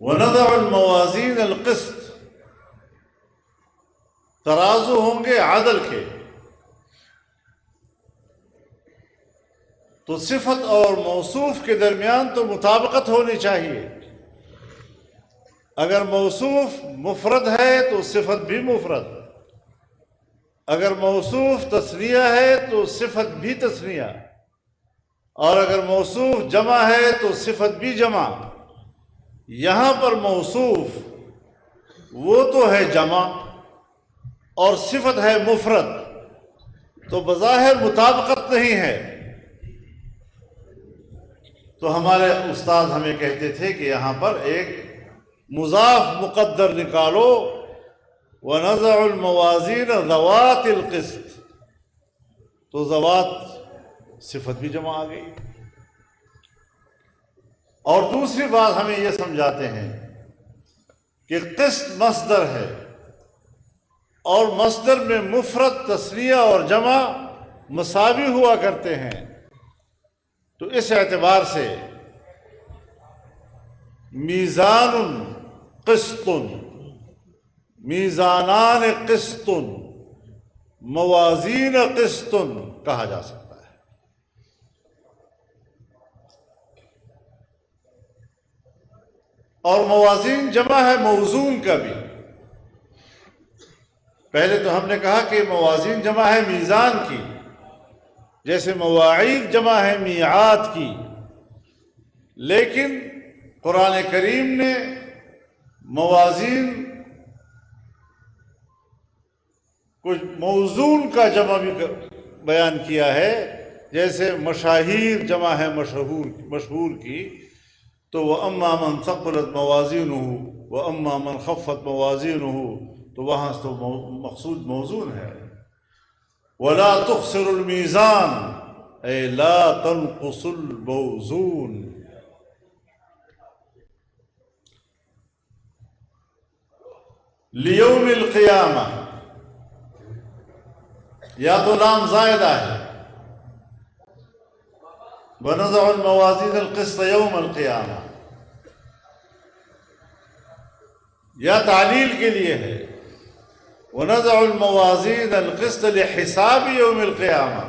وَنَضَعُ الْمَوَازِينَ الْقِسْطَ، ترازو ہوں گے عدل کے. تو صفت اور موصوف کے درمیان تو مطابقت ہونی چاہیے. اگر موصوف مفرد ہے تو صفت بھی مفرد، اگر موصوف تثنیہ ہے تو صفت بھی تثنیہ، اور اگر موصوف جمع ہے تو صفت بھی جمع. یہاں پر موصوف وہ تو ہے جمع اور صفت ہے مفرد، تو بظاہر مطابقت نہیں ہے. تو ہمارے استاد ہمیں کہتے تھے کہ یہاں پر ایک مضاف مقدر نکالو، وَنَضَعُ الْمَوَازِينَ ذَوَاتِ الْقِسْطِ، تو ذوات صفت بھی جمع آ گئی. اور دوسری بات ہمیں یہ سمجھاتے ہیں کہ قسط مصدر ہے، اور مصدر میں مفرد تثنیہ اور جمع مساوی ہوا کرتے ہیں. تو اس اعتبار سے میزان قسط، میزانان قسط، موازین قسط کہا جا سکتا ہے. اور موازین جمع ہے موزون کا بھی. پہلے تو ہم نے کہا کہ موازین جمع ہے میزان کی، جیسے مواعید جمع ہے میعاد کی. لیکن قرآن کریم نے موازین کچھ موزون کا جمع بھی بیان کیا ہے، جیسے مشاہیر جمع ہے مشہور کی. تو وَأَمَّا مَنْ ثَقُلَتْ مَوَازِينُهُ وَأَمَّا مَنْ خَفَّتْ مَوَازِينُهُ، تو وہاں تو مقصود موزون ہے. وَلَا تُخْسِرُ الْمِيزَانَ اے لا تنقص الموزون. لیوم القیامہ، یا تو لام زائدہ ہے، وَنَضَعُ الْمَوَازِينَ الْقِسْطَ يَوْمَ الْقِيَامَةِ، یا تعلیل کے لیے ہے وَنَضَعُ الْمَوَازِينَ الْقِسْطَ لِحِسَابِ يَوْمِ الْقِيَامَةِ،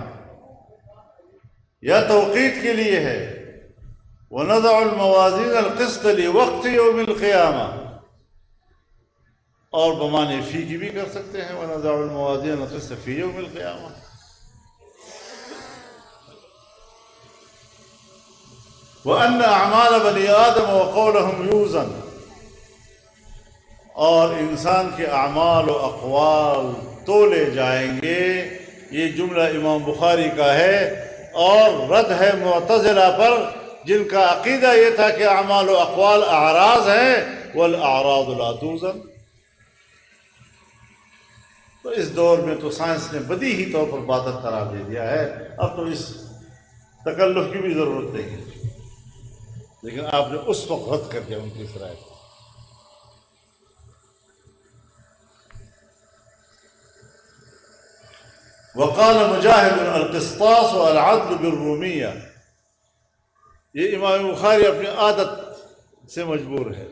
یا توقیت کے لیے ہے وَنَضَعُ الْمَوَازِينَ الْقِسْطَ لِوَقْتِ يَوْمِ الْقِيَامَةِ، اور بمعنی فی کی بھی کر سکتے ہیں وَنَضَعُ الْمَوَازِينَ الْقِسْطَ فِي يَوْمِ الْقِيَامَةِ. وَأَنَّ أَعْمَالَ بَنِي آدَمَ وَقَوْلَهُمْ يُوزَنُ، اور انسان کے اعمال و اقوال تولے جائیں گے. یہ جملہ امام بخاری کا ہے، اور رد ہے معتزلہ پر جن کا عقیدہ یہ تھا کہ اعمال و اقوال اعراض ہیں، وَالْأَعْرَاضُ لَا تُوزَنُ. تو اس دور میں تو سائنس نے بدیہی طور پر باطل قرار دے دیا ہے. اب تو اس تکلف کی بھی ضرورت نہیں ہے، لیکن آپ نے اس وقت رد کر دیا ان کی اس رائے کو. وقال مجاہد القسطاس والعدل بالرومیہ، یہ امام بخاری اپنی عادت سے مجبور ہے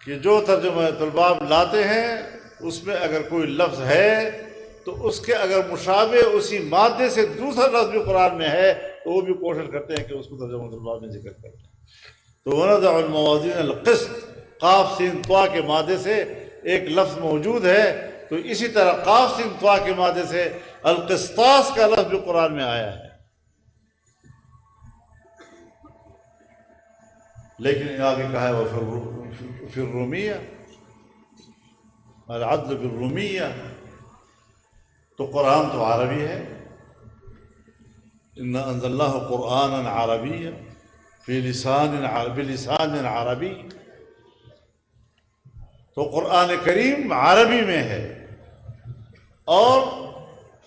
کہ جو ترجمہ طلباء لاتے ہیں اس میں اگر کوئی لفظ ہے تو اس کے اگر مشابہ اسی مادے سے دوسرا لفظ بھی قرآن میں ہے تو وہ بھی کوشش کرتے ہیں کہ اس کو ترجمہ طلباء میں ذکر کریں. تو وَنَضَعُ الْمَوَازِينَ الْقِسْطَ، قاف سین طا کے مادے سے ایک لفظ موجود ہے، تو اسی طرح قاف سین طا کے مادے سے القسطاس کا لفظ بھی قرآن میں آیا ہے. لیکن آگے کہا ہے وَفِي الرومیہ العدل بالرومیہ، تو قرآن تو عربی ہے. اِنَّا أَنزَلْنَاهُ قُرْآنًا عَرَبِيًّا بِلِسَانٍ عَرَبِيٍّ، تو قرآن کریم عربی میں ہے، اور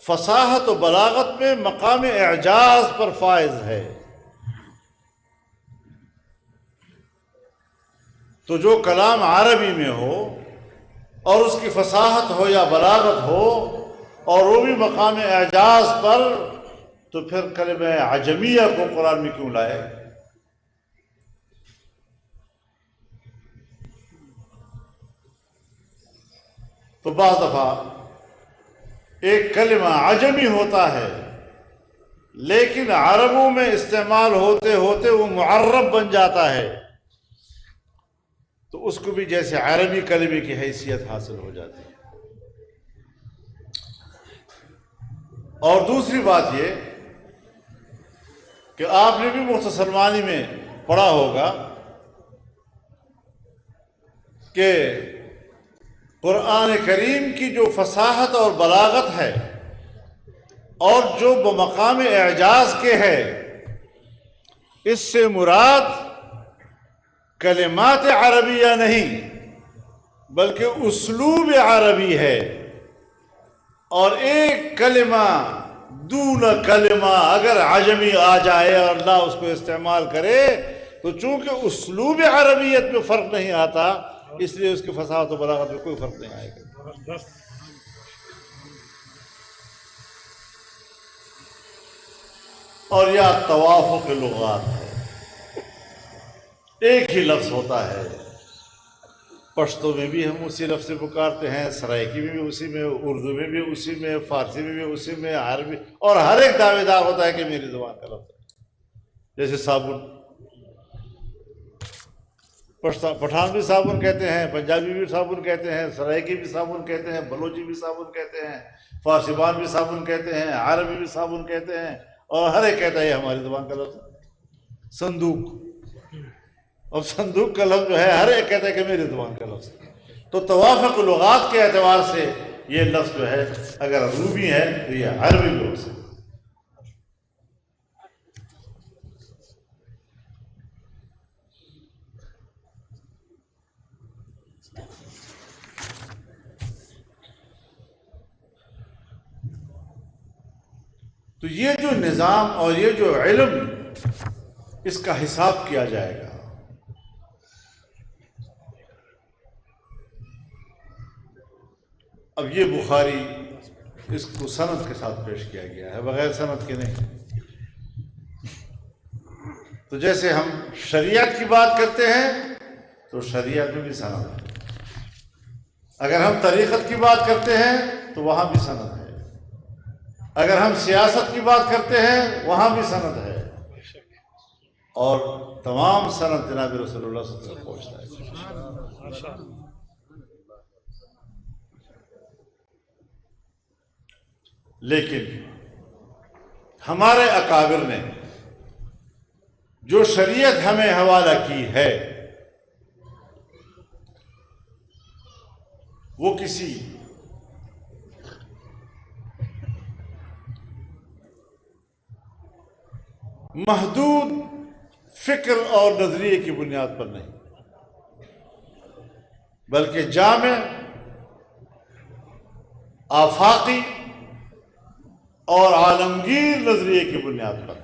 فصاحت و بلاغت میں مقام اعجاز پر فائز ہے. تو جو کلام عربی میں ہو اور اس کی فصاحت ہو یا بلاغت ہو اور وہ بھی مقام اعجاز پر، تو پھر کلمہ عجمیہ کو قرآن میں کیوں لائے؟ تو بعض دفعہ ایک کلمہ عجمی ہوتا ہے لیکن عربوں میں استعمال ہوتے ہوتے وہ معرب بن جاتا ہے، تو اس کو بھی جیسے عربی کلمے کی حیثیت حاصل ہو جاتی ہے۔ اور دوسری بات یہ کہ آپ نے بھی مختصر معنی میں پڑھا ہوگا کہ قرآن کریم کی جو فصاحت اور بلاغت ہے اور جو بمقام اعجاز کے ہے، اس سے مراد کلمات عربیہ نہیں بلکہ اسلوب عربی ہے، اور ایک کلمہ دون کلمہ اگر عجمی آ جائے اور اللہ اس کو استعمال کرے تو چونکہ اسلوب عربیت میں فرق نہیں آتا، اس لیے اس کی فصاحت و بلاغت میں کوئی فرق نہیں آئے گا۔ اور یا توافق لغات ہے، ایک ہی لفظ ہوتا ہے، پشتو میں بھی ہم اسی لفظ سے پکارتے ہیں، سرائکی میں بھی اسی میں، اردو میں بھی اسی میں، فارسی میں بھی اسی میں، عربی، اور ہر ایک دعوے دار ہوتا ہے کہ میری زبان کا لفظ ہے۔ جیسے صابن، پٹھان بھی صابن کہتے ہیں، پنجابی بھی صابن کہتے ہیں، سرائکی بھی صابن کہتے ہیں، بلوچی بھی صابن کہتے ہیں، فارسی بان بھی صابن کہتے ہیں، عربی بھی صابن کہتے ہیں، اور ہر ایک کہتا ہے یہ ہماری زبان کا لفظ ہے۔ صندوق، اب صندوق کا لفظ جو ہے ہر ایک کہتا ہے کہ میری زبان کا لفظ ہے۔ تو توافق لغات کے اعتبار سے یہ لفظ جو ہے اگر عربی ہے تو یہ عربی لفظ ہے۔ تو یہ جو نظام اور یہ جو علم، اس کا حساب کیا جائے گا۔ اب یہ بخاری اس کو سند کے ساتھ پیش کیا گیا ہے، بغیر سند کے نہیں۔ تو جیسے ہم شریعت کی بات کرتے ہیں تو شریعت میں بھی سند ہے، اگر ہم طریقت کی بات کرتے ہیں تو وہاں بھی سند ہے، اگر ہم سیاست کی بات کرتے ہیں وہاں بھی سند ہے، اور تمام سند جناب رسول اللہ صلی اللہ علیہ وسلم پہنچتا ہے۔ لیکن ہمارے اکابر نے جو شریعت ہمیں حوالہ کی ہے وہ کسی محدود فکر اور نظریے کی بنیاد پر نہیں بلکہ جامع، آفاقی اور عالمگیر نظریے کی بنیاد پر۔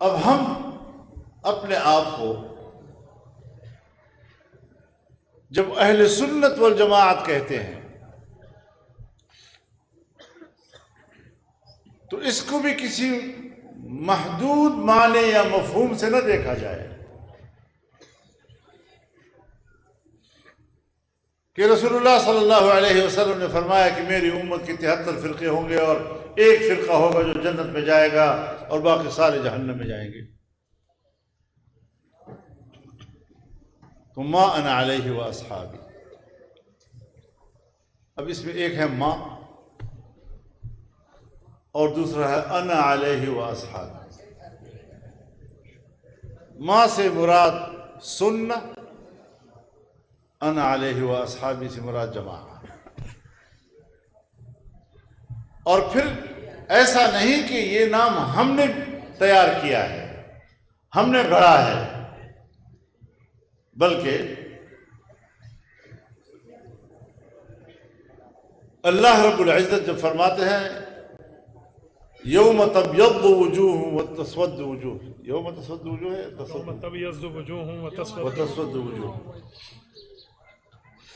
اب ہم اپنے آپ کو جب اہل سنت والجماعت کہتے ہیں تو اس کو بھی کسی محدود معنی یا مفہوم سے نہ دیکھا جائے کہ رسول اللہ صلی اللہ علیہ وسلم نے فرمایا کہ میری امت کی 73 فرقے ہوں گے اور ایک فرقہ ہوگا جو جنت میں جائے گا اور باقی سارے جہنم میں جائیں گے۔ تو ما انا علیہ و اصحابی، اب اس میں ایک ہے ما اور دوسرا ہے انا علیہ و اصحابی۔ ما سے مراد سنہ، انا علیہ و اصحابی سے مراد جماعت۔ اور پھر ایسا نہیں کہ یہ نام ہم نے تیار کیا ہے، ہم نے گھڑا ہے، بلکہ اللہ رب العزت جب فرماتے ہیں یوم تبیض وجوہ وتسود وجوہ، یوم تسود وجوہ ہے، یوم تبیض وجوہ وتسود وجوہ،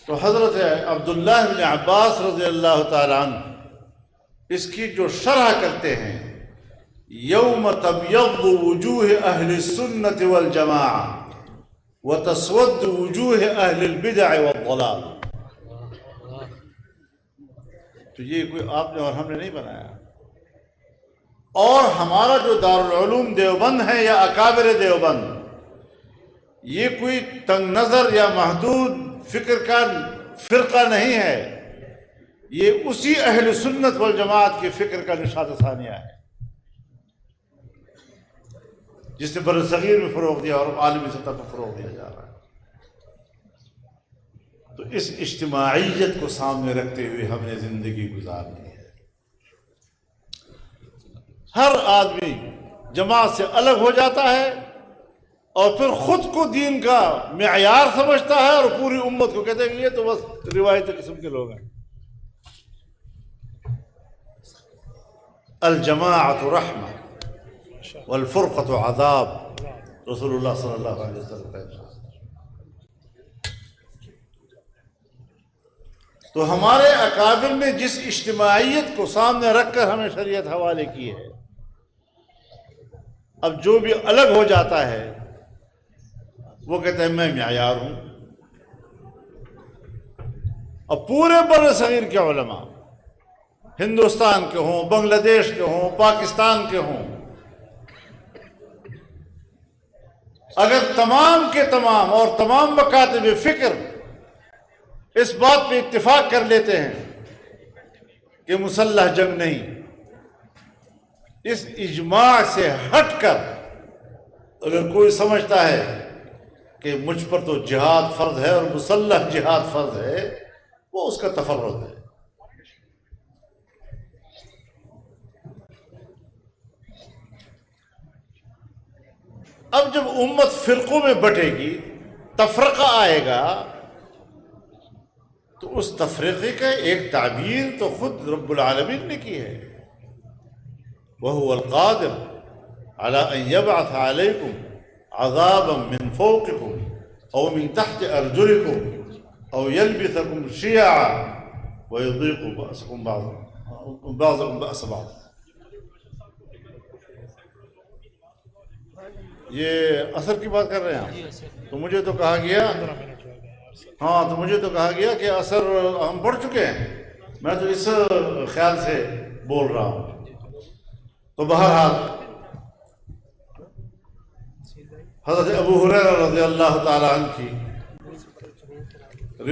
تو حضرت عبداللہ بن عباس رضی اللہ تعالیٰ عنہ اس کی جو شرح کرتے ہیں یوم تبیض وجوہ اہل السنت والجماعہ وتسود وجوہ اہل البدع والضلال. تو یہ کوئی آپ نے اور ہم نے نہیں بنایا. اور ہمارا جو دارالعلوم دیوبند ہے یا اکابر دیوبند، یہ کوئی تنگ نظر یا محدود فکر کا فرقہ نہیں ہے، یہ اسی اہل سنت والجماعت کی فکر کا نشاط ثانیہ ہے جس نے بر صغیر میں فروغ دیا اور عالمی سطح پر فروغ دیا جا رہا ہے. تو اس اجتماعیت کو سامنے رکھتے ہوئے ہم نے زندگی گزارنی ہے. ہر آدمی جماعت سے الگ ہو جاتا ہے اور پھر خود کو دین کا معیار سمجھتا ہے اور پوری امت کو کہتے ہیں کہ یہ تو بس روایتی قسم کے لوگ ہیں. الجماعت رحمہ والفرقۃ عذاب، رسول اللہ صلی اللہ علیہ وسلم کا ارشاد. تو ہمارے اکابر نے جس اجتماعیت کو سامنے رکھ کر ہمیں شریعت حوالے کی ہے، اب جو بھی الگ ہو جاتا ہے وہ کہتے ہیں میں معیار ہوں. اب پورے بر صغیر کے علماء، ہندوستان کے ہوں، بنگلہ دیش کے ہوں، پاکستان کے ہوں، اگر تمام کے تمام اور تمام مکاتب فکر اس بات پہ اتفاق کر لیتے ہیں کہ مسلح جنگ نہیں، اس اجماع سے ہٹ کر اگر کوئی سمجھتا ہے کہ مجھ پر تو جہاد فرض ہے اور مسلح جہاد فرض ہے، وہ اس کا تفرد ہے. اب جب امت فرقوں میں بٹے گی، تفرقہ آئے گا، تو اس تفرقے کا ایک تعبیر تو خود رب العالمین نے کی ہے. وَهُوَ الْقَادِرُ عَلَىٰ أَن يَبْعَثَ عَلَيْكُمْ عَذَابًا مِّن فَوْقِكُمْ أَوْ مِن تَحْتِ أَرْجُلِكُمْ أَوْ يَلْبِسَكُمْ شِيَعًا وَيُذِيقَ بَعْضَكُمْ بَأْسَ بَعْضٍ. یہ اثر کی بات کر رہے ہیں. تو مجھے تو کہا گیا، ہاں تو مجھے تو کہا گیا کہ اثر ہم پڑھ چکے ہیں، میں تو اس خیال سے بول رہا ہوں. تو بہرحال حضرت ابو ہریرہ رضی اللہ تعالی عنہ کی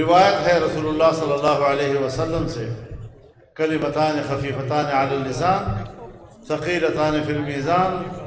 روایت ہے رسول اللہ صلی اللہ علیہ وسلم سے، کلمتان خفیفتان علی اللسان ثقیلتان فی المیزان